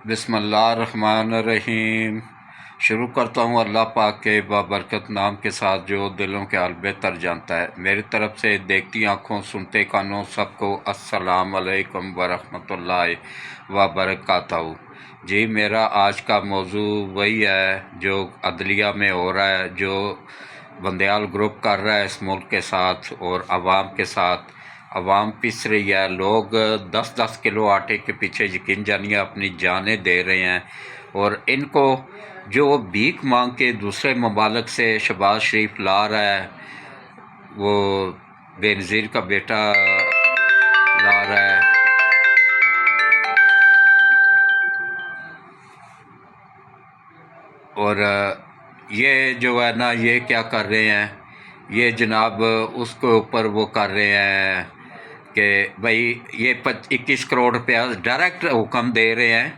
بسم اللہ الرحمن الرحیم۔ شروع کرتا ہوں اللہ پاک کے بابرکت نام کے ساتھ جو دلوں کے حال بہتر جانتا ہے۔ میری طرف سے دیکھتی آنکھوں سنتے کانوں سب کو السلام علیکم ورحمۃ اللہ وبرکاتہ۔ جی میرا آج کا موضوع وہی ہے جو عدلیہ میں ہو رہا ہے، جو بندیال گروپ کر رہا ہے اس ملک کے ساتھ اور عوام کے ساتھ۔ عوام پس رہی ہے، لوگ 10-10 کلو آٹے کے پیچھے یقین جانیے اپنی جانیں دے رہے ہیں، اور ان کو جو بھیک مانگ کے دوسرے ممالک سے شہباز شریف لا رہا ہے، وہ بے نظیر کا بیٹا لا رہا ہے، اور یہ جو ہے نا یہ کیا کر رہے ہیں، یہ جناب اس کے اوپر وہ کر رہے ہیں کہ بھائی یہ 21 کروڑ روپیہ ڈائریکٹ حکم دے رہے ہیں،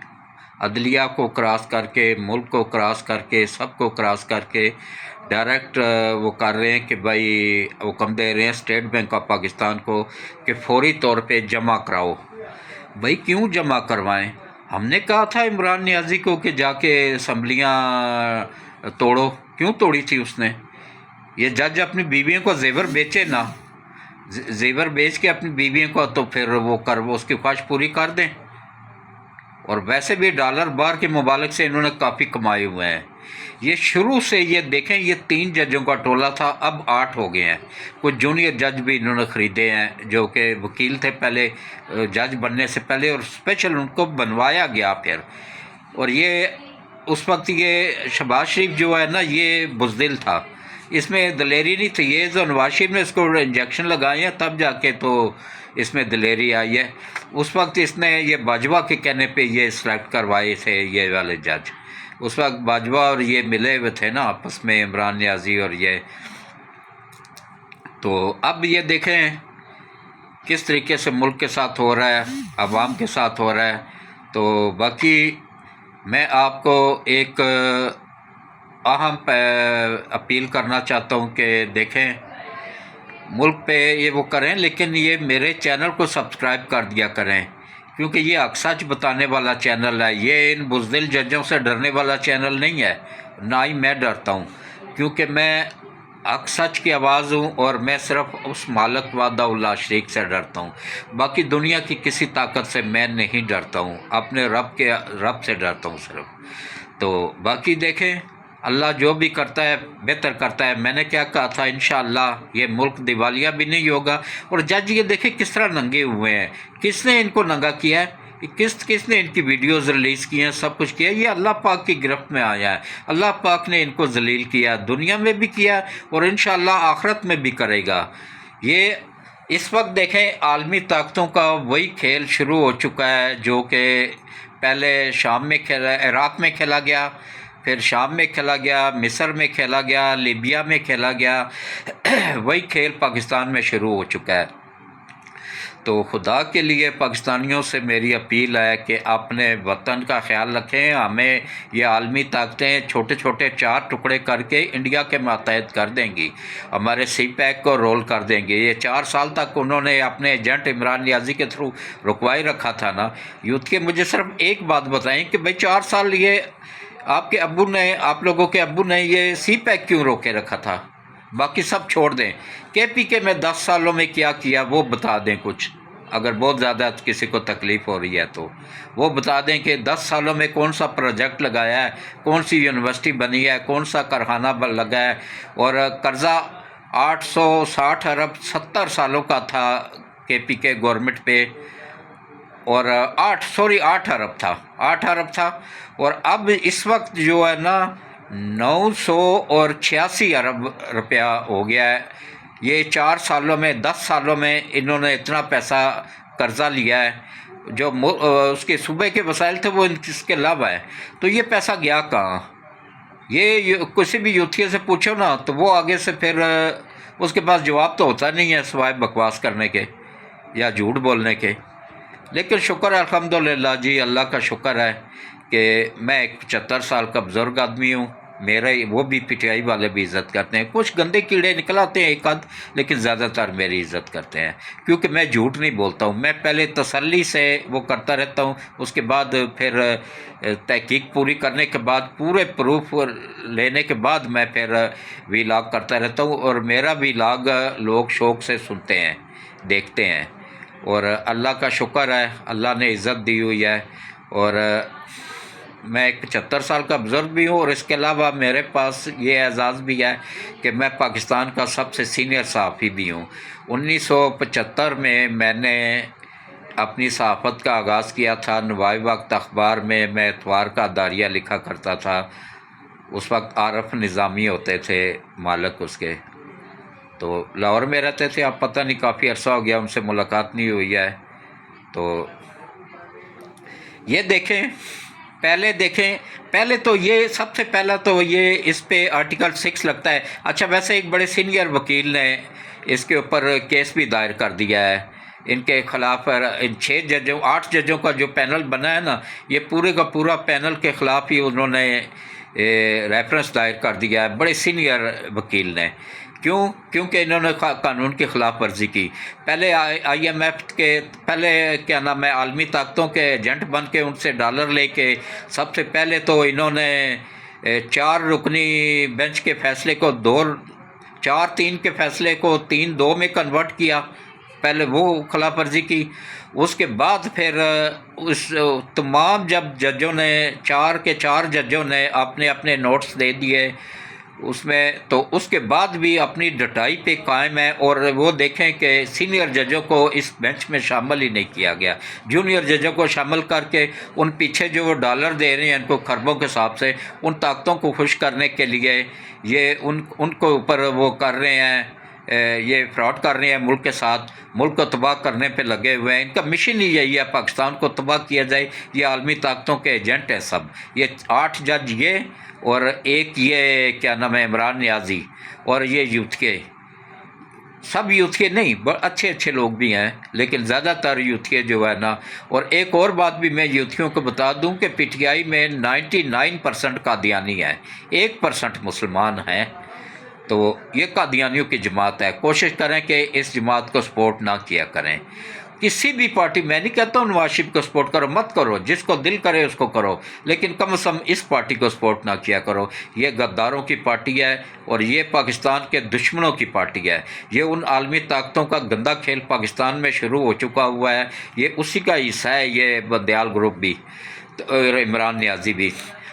عدلیہ کو کراس کر کے، ملک کو کراس کر کے، سب کو کراس کر کے ڈائریکٹ وہ کر رہے ہیں کہ بھائی حکم دے رہے ہیں اسٹیٹ بینک آف پاکستان کو کہ فوری طور پہ جمع کراؤ۔ بھائی کیوں جمع کروائیں؟ ہم نے کہا تھا عمران نیازی کو کہ جا کے اسمبلیاں توڑو، کیوں توڑی تھی اس نے؟ یہ جج اپنی بیویوں کو زیور بیچے نا، زیور بیچ کے اپنی بیویوں کو تو پھر وہ اس کی خواہش پوری کر دیں، اور ویسے بھی ڈالر باہر کے ممالک سے انہوں نے کافی کمائے ہوئے ہیں۔ یہ شروع سے یہ دیکھیں، یہ 3 ججوں کا ٹولہ تھا، اب 8 ہو گئے ہیں، کچھ جونیئر جج بھی انہوں نے خریدے ہیں جو کہ وکیل تھے پہلے جج بننے سے پہلے، اور اسپیشل ان کو بنوایا گیا پھر۔ اور یہ اس وقت یہ شہباز شریف جو ہے نا یہ بزدل تھا، اس میں دلیری نہیں تھی، یہ جو نواز شریف نے اس کو انجیکشن لگائے ہیں تب جا کے تو اس میں دلیری آئی ہے۔ اس وقت اس نے یہ باجوہ کے کہنے پہ یہ سلیکٹ کروائے تھے یہ والے جج، اس وقت باجوہ اور یہ ملے ہوئے تھے نا آپس میں، عمران نیازی اور یہ۔ تو اب یہ دیکھیں کس طریقے سے ملک کے ساتھ ہو رہا ہے، عوام کے ساتھ ہو رہا ہے۔ تو باقی میں آپ کو ایک اہم اپیل کرنا چاہتا ہوں کہ دیکھیں ملک پہ یہ وہ کریں، لیکن یہ میرے چینل کو سبسکرائب کر دیا کریں، کیونکہ یہ حق سچ بتانے والا چینل ہے، یہ ان بزدل ججوں سے ڈرنے والا چینل نہیں ہے، نہ ہی میں ڈرتا ہوں، کیونکہ میں حق سچ کی آواز ہوں، اور میں صرف اس مالک وحدہ اللہ شریک سے ڈرتا ہوں، باقی دنیا کی کسی طاقت سے میں نہیں ڈرتا ہوں، اپنے رب سے ڈرتا ہوں صرف۔ تو باقی دیکھیں اللہ جو بھی کرتا ہے بہتر کرتا ہے۔ میں نے کیا کہا تھا، انشاءاللہ یہ ملک دیوالیہ بھی نہیں ہوگا۔ اور جج یہ دیکھیں کس طرح ننگے ہوئے ہیں، کس نے ان کو ننگا کیا ہے، کس نے ان کی ویڈیوز ریلیز کی ہیں، سب کچھ کیا، یہ اللہ پاک کی گرفت میں آیا ہے، اللہ پاک نے ان کو ذلیل کیا، دنیا میں بھی کیا اور انشاءاللہ آخرت میں بھی کرے گا۔ یہ اس وقت دیکھیں عالمی طاقتوں کا وہی کھیل شروع ہو چکا ہے جو کہ پہلے شام میں کھیلا، عراق میں کھیلا گیا، پھر شام میں کھیلا گیا، مصر میں کھیلا گیا، لیبیا میں کھیلا گیا، وہی کھیل پاکستان میں شروع ہو چکا ہے۔ تو خدا کے لیے پاکستانیوں سے میری اپیل ہے کہ اپنے وطن کا خیال رکھیں۔ ہمیں یہ عالمی طاقتیں چھوٹے چھوٹے 4 ٹکڑے کر کے انڈیا کے ماتحت کر دیں گی، ہمارے سی پیک کو رول کر دیں گے۔ یہ 4 سال تک انہوں نے اپنے ایجنٹ عمران نیازی کے تھرو رکوائی رکھا تھا نا یوتھ کے۔ مجھے صرف ایک بات بتائیں کہ بھائی 4 سال یہ آپ کے ابو نے، آپ لوگوں کے ابو نے یہ سی پیک کیوں روکے رکھا تھا؟ باقی سب چھوڑ دیں، کے پی کے میں 10 سالوں میں کیا کیا وہ بتا دیں کچھ، اگر بہت زیادہ کسی کو تکلیف ہو رہی ہے تو وہ بتا دیں کہ 10 سالوں میں کون سا پروجیکٹ لگایا ہے، کون سی یونیورسٹی بنی ہے، کون سا کارخانہ لگا ہے، اور قرضہ 860 ارب 70 سالوں کا تھا کے پی کے گورنمنٹ پہ، اور 8 ارب تھا، 8 ارب تھا، اور اب اس وقت جو ہے نا 986 ارب روپیہ ہو گیا ہے۔ یہ 4 سالوں میں، 10 سالوں میں انہوں نے اتنا پیسہ قرضہ لیا ہے، جو اس کے صوبے کے وسائل تھے وہ اس کے علاوہ ہے۔ تو یہ پیسہ گیا کہاں؟ یہ کسی بھی یوتھیے سے پوچھو نا تو وہ آگے سے پھر اس کے پاس جواب تو ہوتا نہیں ہے سوائے بکواس کرنے کے یا جھوٹ بولنے کے۔ لیکن شکر ہے الحمدللہ جی، اللہ کا شکر ہے کہ میں ایک 75 سال کا بزرگ آدمی ہوں، میرے وہ بھی پی ٹی آئی والے بھی عزت کرتے ہیں، کچھ گندے کیڑے نکل آتے ہیں ایک آدھ، لیکن زیادہ تر میری عزت کرتے ہیں، کیونکہ میں جھوٹ نہیں بولتا ہوں، میں پہلے تسلی سے وہ کرتا رہتا ہوں، اس کے بعد پھر تحقیق پوری کرنے کے بعد پورے پروف لینے کے بعد میں پھر ویلاگ کرتا رہتا ہوں، اور میرا ویلاگ لوگ شوق سے سنتے ہیں، دیکھتے ہیں، اور اللہ کا شکر ہے، اللہ نے عزت دی ہوئی ہے، اور میں ایک 75 سال کا بزرگ بھی ہوں، اور اس کے علاوہ میرے پاس یہ اعزاز بھی ہے کہ میں پاکستان کا سب سے سینئر صحافی بھی ہوں۔ 1975 میں نے اپنی صحافت کا آغاز کیا تھا نوائی وقت اخبار میں اتوار کا داریہ لکھا کرتا تھا، اس وقت عارف نظامی ہوتے تھے مالک اس کے، تو لاہور میں رہتے تھے، اب پتہ نہیں کافی عرصہ ہو گیا ان سے ملاقات نہیں ہوئی ہے۔ تو یہ دیکھیں، پہلے تو یہ سب سے پہلا تو یہ اس پہ آرٹیکل 6 لگتا ہے۔ اچھا، ویسے ایک بڑے سینئر وکیل نے اس کے اوپر کیس بھی دائر کر دیا ہے ان کے خلاف، ان 8 ججوں کا جو پینل بنا ہے نا، یہ پورے کا پورا پینل کے خلاف ہی انہوں نے ریفرنس دائر کر دیا ہے، بڑے سینئر وکیل نے۔ کیونکہ انہوں نے قانون کی خلاف ورزی کی۔ پہلے آئی ایم ایف کے پہلے کیا نام ہے عالمی طاقتوں کے ایجنٹ بن کے ان سے ڈالر لے کے سب سے پہلے تو انہوں نے 4 رکنی بینچ کے فیصلے کو 4-3 کے فیصلے کو 3-2 میں کنورٹ کیا، پہلے وہ خلاف ورزی کی۔ اس کے بعد پھر اس تمام جب ججوں نے 4 کے 4 ججوں نے اپنے نوٹس دے دیے اس میں، تو اس کے بعد بھی اپنی ڈٹائی پہ قائم ہے، اور وہ دیکھیں کہ سینئر ججوں کو اس بینچ میں شامل ہی نہیں کیا گیا، جونیئر ججوں کو شامل کر کے ان پیچھے جو وہ ڈالر دے رہے ہیں ان کو خربوں کے حساب سے، ان طاقتوں کو خوش کرنے کے لیے یہ ان کو اوپر وہ کر رہے ہیں، یہ فراڈ کر رہے ہیں ملک کے ساتھ، ملک کو تباہ کرنے پہ لگے ہوئے ہیں۔ ان کا مشن ہی یہی ہے، پاکستان کو تباہ کیا جائے، یہ عالمی طاقتوں کے ایجنٹ ہیں سب، یہ 8 جج یہ، اور ایک یہ کیا نام ہے عمران نیازی، اور یہ یوتھ کے، سب یوتھ کے نہیں، اچھے لوگ بھی ہیں، لیکن زیادہ تر یوتھ کے جو ہے نا۔ اور ایک اور بات بھی میں یوتھیوں کو بتا دوں کہ پی ٹی آئی میں 99% قادیانی ہے، 1% مسلمان ہیں، تو یہ قادیانیوں کی جماعت ہے۔ کوشش کریں کہ اس جماعت کو سپورٹ نہ کیا کریں، کسی بھی پارٹی، میں نہیں کہتا ہوں نواز شریف کو سپورٹ کرو، مت کرو، جس کو دل کرے اس کو کرو، لیکن کم از کم اس پارٹی کو سپورٹ نہ کیا کرو۔ یہ غداروں کی پارٹی ہے، اور یہ پاکستان کے دشمنوں کی پارٹی ہے، یہ ان عالمی طاقتوں کا گندا کھیل پاکستان میں شروع ہو چکا ہوا ہے، یہ اسی کا حصہ ہے، یہ بندیال گروپ بھی اور عمران نیازی بھی۔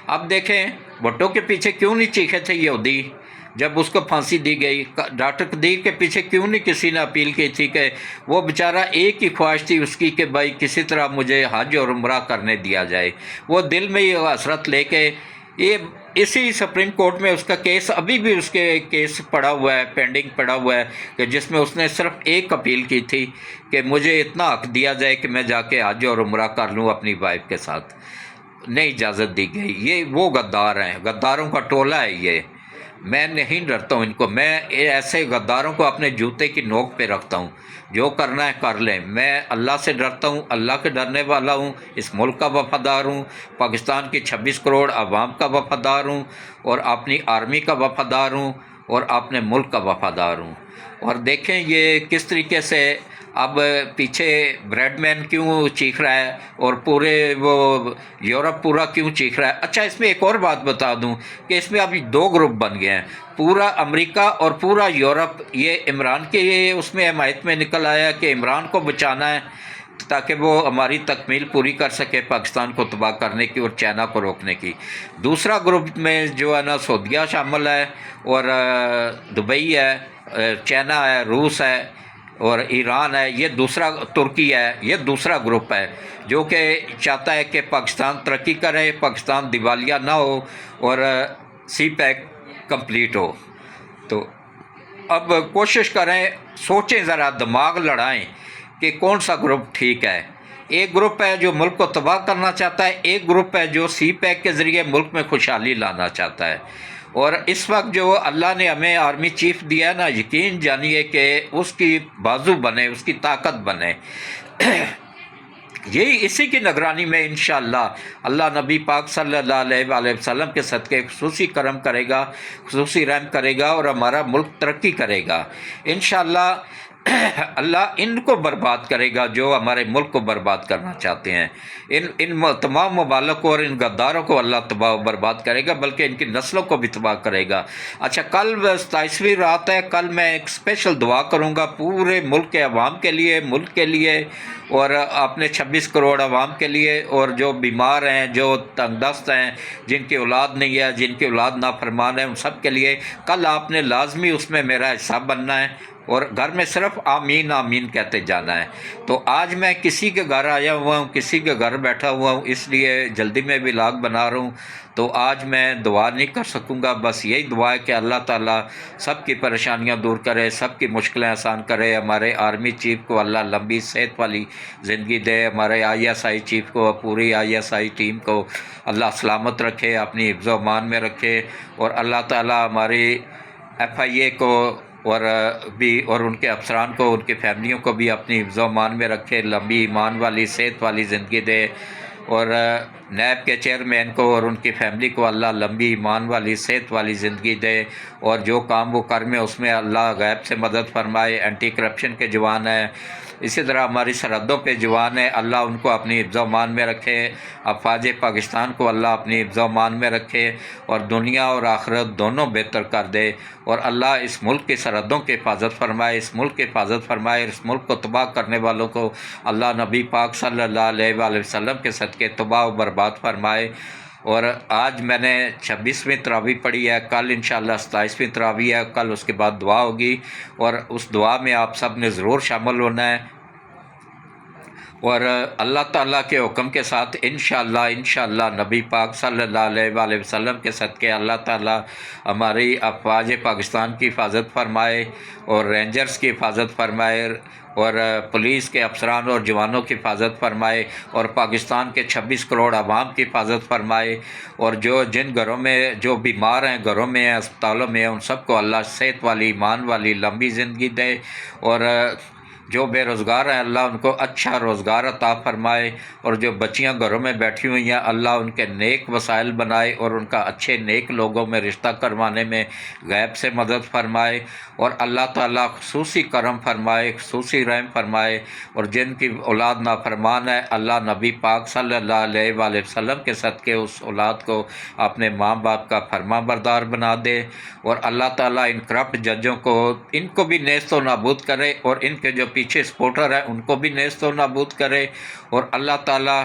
اب دیکھیں بھٹو کے پیچھے کیوں نہیں چیخے تھے یہودی جب اس کو پھانسی دی گئی، ڈاکٹر قدیر کے پیچھے کیوں نہیں کسی نے اپیل کی تھی کہ وہ بیچارہ ایک ہی خواہش تھی اس کی کہ بھائی کسی طرح مجھے حج اور عمرہ کرنے دیا جائے، وہ دل میں یہ حسرت لے کے، یہ اسی سپریم کورٹ میں اس کا کیس ابھی بھی اس کے کیس پڑا ہوا ہے، پینڈنگ پڑا ہوا ہے، کہ جس میں اس نے صرف ایک اپیل کی تھی کہ مجھے اتنا حق دیا جائے کہ میں جا کے حج اور عمرہ کر لوں اپنی وائف کے ساتھ، نہیں اجازت دی گئی۔ یہ وہ غدار ہیں، غداروں کا ٹولہ ہے یہ، میں نہیں ڈرتا ہوں ان کو، میں ایسے غداروں کو اپنے جوتے کی نوک پہ رکھتا ہوں، جو کرنا ہے کر لیں، میں اللہ سے ڈرتا ہوں، اللہ کے ڈرنے والا ہوں، اس ملک کا وفادار ہوں، پاکستان کی 26 کروڑ عوام کا وفادار ہوں، اور اپنی آرمی کا وفادار ہوں، اور اپنے ملک کا وفادار ہوں۔ اور دیکھیں یہ کس طریقے سے اب پیچھے بریڈ مین کیوں چیخ رہا ہے، اور پورے وہ یورپ پورا کیوں چیخ رہا ہے۔ اچھا، اس میں ایک اور بات بتا دوں کہ اس میں ابھی 2 گروپ بن گئے ہیں، پورا امریکہ اور پورا یورپ، یہ عمران کے اس میں حمایت میں نکل آیا کہ عمران کو بچانا ہے تاکہ وہ ہماری تکمیل پوری کر سکے پاکستان کو تباہ کرنے کی اور چائنا کو روکنے کی۔ دوسرا گروپ میں جو ہے نا سعودیہ شامل ہے، اور دبئی ہے، چائنا ہے، روس ہے، اور ایران ہے، یہ دوسرا، ترکی ہے، یہ دوسرا گروپ ہے جو کہ چاہتا ہے کہ پاکستان ترقی کرے، پاکستان دیوالیہ نہ ہو، اور سی پیک کمپلیٹ ہو۔ تو اب کوشش کریں، سوچیں ذرا، دماغ لڑائیں کہ کون سا گروپ ٹھیک ہے۔ ایک گروپ ہے جو ملک کو تباہ کرنا چاہتا ہے، ایک گروپ ہے جو سی پیک کے ذریعے ملک میں خوشحالی لانا چاہتا ہے۔ اور اس وقت جو اللہ نے ہمیں آرمی چیف دیا ہے نا، یقین جانیے کہ اس کی بازو بنے، اس کی طاقت بنے۔ یہی اسی کی نگرانی میں انشاءاللہ اللہ نبی پاک صلی اللہ علیہ وآلہ وسلم کے صدقے خصوصی کرم کرے گا، خصوصی رحم کرے گا اور ہمارا ملک ترقی کرے گا انشاءاللہ۔ اللہ ان کو برباد کرے گا جو ہمارے ملک کو برباد کرنا چاہتے ہیں، ان تمام ممالک کو اور ان غداروں کو اللہ تباہ و برباد کرے گا، بلکہ ان کی نسلوں کو بھی تباہ کرے گا۔ اچھا، کل 27ویں رات ہے، کل میں ایک اسپیشل دعا کروں گا پورے ملک کے عوام کے لیے، ملک کے لیے، اور اپنے 26 کروڑ عوام کے لیے، اور جو بیمار ہیں، جو تنگ دست ہیں، جن کی اولاد نہیں ہے، جن کی اولاد نافرمان ہے، ان سب کے لیے کل آپ نے لازمی اس میں میرا حصہ بننا ہے، اور گھر میں صرف آمین آمین کہتے جانا ہے۔ تو آج میں کسی کے گھر آیا ہوا ہوں، کسی کے گھر بیٹھا ہوا ہوں، اس لیے جلدی میں بھی لاگ بنا رہا ہوں، تو آج میں دعا نہیں کر سکوں گا۔ بس یہی دعا ہے کہ اللہ تعالیٰ سب کی پریشانیاں دور کرے، سب کی مشکلیں آسان کرے، ہمارے آرمی چیف کو اللہ لمبی صحت والی زندگی دے، ہمارے ISI چیف کو، پوری ISI ٹیم کو اللہ سلامت رکھے، اپنی حفظ و امان میں رکھے، اور اللہ تعالیٰ ہماری FIA کو اور ان کے افسران کو، ان کی فیملیوں کو بھی اپنی حفظ و امان میں رکھے، لمبی ایمان والی صحت والی زندگی دے، اور نیب کے چیئرمین کو اور ان کی فیملی کو اللہ لمبی ایمان والی صحت والی زندگی دے، اور جو کام وہ کر میں اس میں اللہ غیب سے مدد فرمائے۔ اینٹی کرپشن کے جوان ہیں، اسی طرح ہماری سرحدوں پہ جوان ہیں، اللہ ان کو اپنی حفظ و امان میں رکھے، افواج پاکستان کو اللہ اپنی حفظ و امان میں رکھے، اور دنیا اور آخرت دونوں بہتر کر دے، اور اللہ اس ملک کی سرحدوں کی حفاظت فرمائے، اس ملک کی حفاظت فرمائے، اس ملک کو تباہ کرنے والوں کو اللہ نبی پاک صلی اللہ علیہ وآلہ وسلم کے صدقے تباہ و برباد فرمائے۔ اور آج میں نے 26ویں تراویح پڑھی ہے، کل انشاءاللہ 27ویں تراویح ہے، کل اس کے بعد دعا ہوگی، اور اس دعا میں آپ سب نے ضرور شامل ہونا ہے، اور اللہ تعالیٰ کے حکم کے ساتھ انشاءاللہ نبی پاک صلی اللہ علیہ وآلہ وسلم کے صدقے اللہ تعالیٰ ہماری افواج پاکستان کی حفاظت فرمائے، اور رینجرز کی حفاظت فرمائے، اور پولیس کے افسران اور جوانوں کی حفاظت فرمائے، اور پاکستان کے 26 کروڑ عوام کی حفاظت فرمائے، اور جن گھروں میں جو بیمار ہیں، گھروں میں ہیں، اسپتالوں میں ہیں، ان سب کو اللہ صحت والی، ایمان والی لمبی زندگی دے، اور جو بے روزگار ہیں اللہ ان کو اچھا روزگار عطا فرمائے، اور جو بچیاں گھروں میں بیٹھی ہوئی ہیں اللہ ان کے نیک وسائل بنائے، اور ان کا اچھے نیک لوگوں میں رشتہ کروانے میں غیب سے مدد فرمائے، اور اللہ تعالیٰ خصوصی کرم فرمائے، خصوصی رحم فرمائے، اور جن کی اولاد نافرمان ہے اللہ نبی پاک صلی اللہ علیہ وآلہ وسلم کے صدقے اس اولاد کو اپنے ماں باپ کا فرما بردار بنا دے، اور اللہ تعالیٰ ان کرپٹ ججوں کو، ان کو بھی نیست و نابود کرے، اور ان کے جو پیچھے سپورٹر ہیں ان کو بھی نیست و نابود کرے، اور اللہ تعالیٰ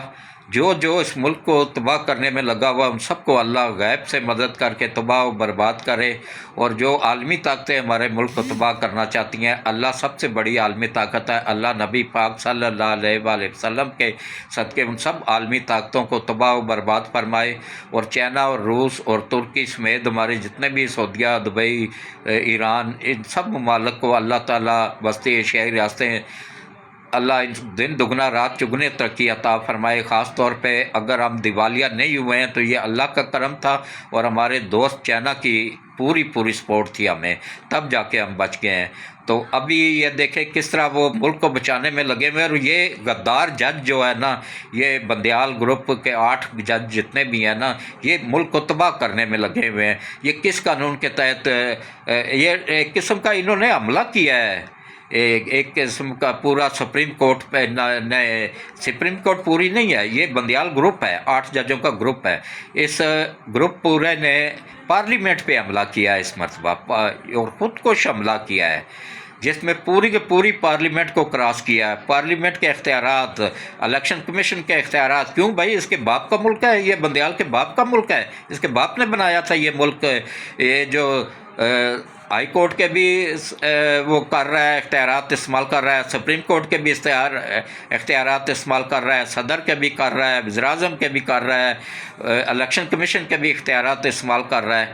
جو اس ملک کو تباہ کرنے میں لگا ہوا ان سب کو اللہ غیب سے مدد کر کے تباہ و برباد کرے، اور جو عالمی طاقتیں ہمارے ملک کو تباہ کرنا چاہتی ہیں اللہ سب سے بڑی عالمی طاقت ہے، اللہ نبی پاک صلی اللہ علیہ وآلہ وسلم کے صدقے ان سب عالمی طاقتوں کو تباہ و برباد فرمائے، اور چائنا اور روس اور ترکی سمیت ہمارے جتنے بھی سعودیہ، دبئی، ایران، ان سب ممالک کو اللہ تعالیٰ وسطی ایشیائی ریاستیں اللہ دن دگنا رات چگنے ترقی عطا فرمائے۔ خاص طور پہ اگر ہم دیوالیہ نہیں ہوئے ہیں تو یہ اللہ کا کرم تھا، اور ہمارے دوست چائنا کی پوری سپورٹ تھی ہمیں، تب جا کے ہم بچ گئے ہیں۔ تو ابھی یہ دیکھیں کس طرح وہ ملک کو بچانے میں لگے ہوئے ہیں، اور یہ غدار جج جو ہے نا، یہ بندیال گروپ کے 8 جج جتنے بھی ہیں نا، یہ ملک کو تباہ کرنے میں لگے ہوئے ہیں۔ یہ کس قانون کے تحت یہ ایک قسم کا انہوں نے حملہ کیا ہے، ایک قسم کا پورا سپریم کورٹ پہ، سپریم کورٹ پوری نہیں ہے، یہ بندیال گروپ ہے، 8 ججوں کا گروپ ہے، اس گروپ پورے نے پارلیمنٹ پہ حملہ کیا ہے اس مرتبہ، اور خود کو حملہ کیا ہے، جس میں پوری کے پوری پارلیمنٹ کو کراس کیا ہے، پارلیمنٹ کے اختیارات، الیکشن کمیشن کے اختیارات۔ کیوں بھائی، اس کے باپ کا ملک ہے، یہ بندیال کے باپ کا ملک ہے، اس کے باپ نے بنایا تھا یہ ملک۔ یہ جو ہائی کورٹ کے بھی وہ کر رہا ہے، اختیارات استعمال کر رہا ہے، سپریم کورٹ کے بھی اختیارات استعمال کر رہا ہے، صدر کے بھی کر رہا ہے، وزیر اعظم کے بھی کر رہا ہے، الیکشن کمیشن کے بھی اختیارات استعمال کر رہا ہے۔